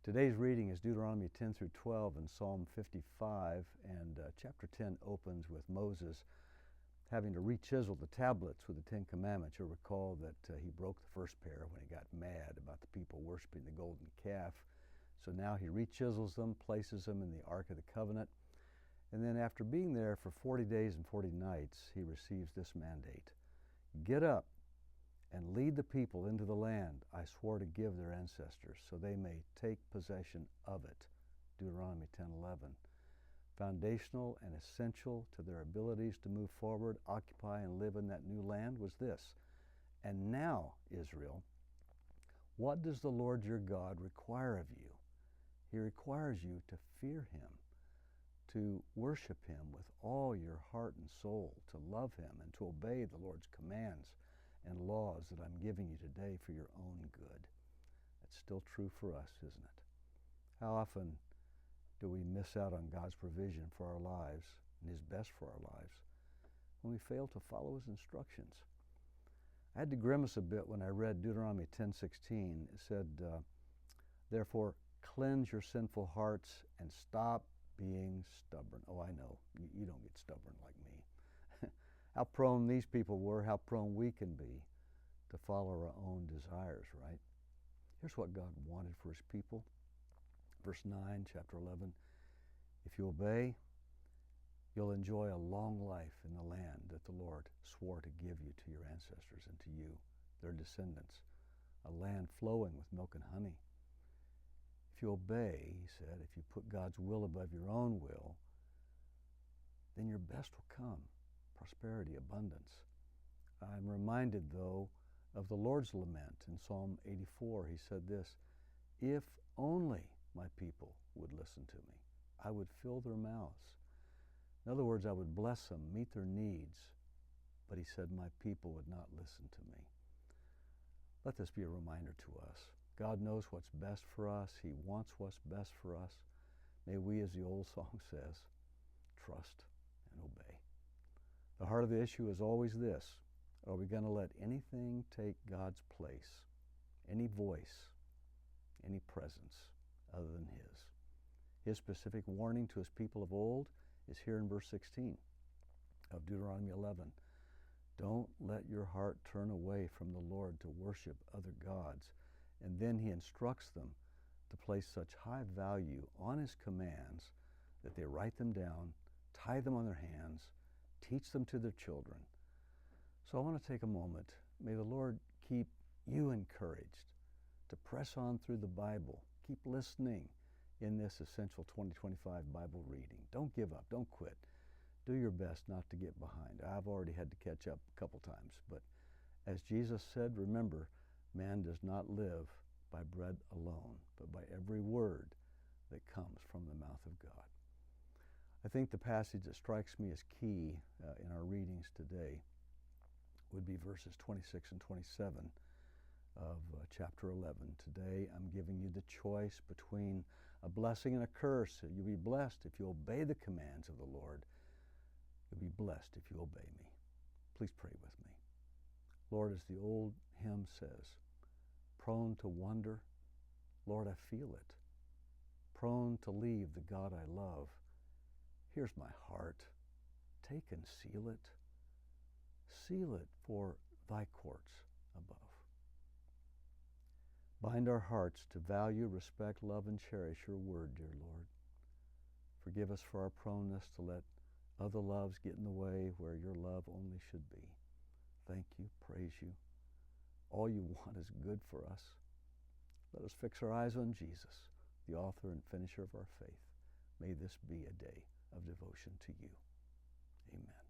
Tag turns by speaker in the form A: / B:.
A: Today's reading is Deuteronomy 10 through 12 and Psalm 55, and chapter 10 opens with Moses having to re-chisel the tablets with the Ten Commandments. You'll recall that he broke the first pair when he got mad about the people worshiping the golden calf. So now he re-chisels them, places them in the Ark of the Covenant, and then after being there for 40 days and 40 nights, he receives this mandate. Get up and lead the people into the land I swore to give their ancestors, so they may take possession of it. Deuteronomy 10:11. Foundational and essential to their abilities to move forward, occupy, and live in that new land was this. And now, Israel, what does the Lord your God require of you? He requires you to fear him, to worship him with all your heart and soul, to love him, and to obey the Lord's commands and laws that I'm giving you today for your own good. That's still true for us, isn't it? How often do we miss out on God's provision for our lives and his best for our lives when we fail to follow his instructions? I had to grimace a bit when I read Deuteronomy 10:16. It said, therefore, cleanse your sinful hearts and stop being stubborn. Oh, I know, you don't get stubborn like me. How prone these people were, how prone we can be to follow our own desires, right? Here's what God wanted for his people. Verse 9, chapter 11. If you obey, you'll enjoy a long life in the land that the Lord swore to give you to your ancestors and to you, their descendants, a land flowing with milk and honey. If you obey, he said, if you put God's will above your own will, then your best will come. Prosperity, abundance. I'm reminded, though, of the Lord's lament in Psalm 84. He said this, if only my people would listen to me, I would fill their mouths. In other words, I would bless them, meet their needs. But he said, my people would not listen to me. Let this be a reminder to us. God knows what's best for us. He wants what's best for us. May we, as the old song says, trust and obey. The heart of the issue is always this. Are we going to let anything take God's place? Any voice, any presence other than his? His specific warning to his people of old is here in verse 16 of Deuteronomy 11. Don't let your heart turn away from the Lord to worship other gods. And then he instructs them to place such high value on his commands that they write them down, tie them on their hands, teach them to their children. So I want to take a moment. May the Lord keep you encouraged to press on through the Bible. Keep listening in this essential 2025 Bible reading. Don't give up. Don't quit. Do your best not to get behind. I've already had to catch up a couple times. But as Jesus said, remember, man does not live by bread alone, but by every word that comes from the mouth of God. I think the passage that strikes me as key in our readings today would be verses 26 and 27 of chapter 11. Today I'm giving you the choice between a blessing and a curse. You'll be blessed if you obey the commands of the Lord. You'll be blessed if you obey me. Please pray with me. Lord, as the old hymn says, prone to wonder, Lord, I feel it. Prone to leave the God I love. Here's my heart. Take and seal it. Seal it for thy courts above. Bind our hearts to value, respect, love, and cherish your word, dear Lord. Forgive us for our proneness to let other loves get in the way where your love only should be. Thank you, praise you. All you want is good for us. Let us fix our eyes on Jesus, the author and finisher of our faith. May this be a day of devotion to you. Amen.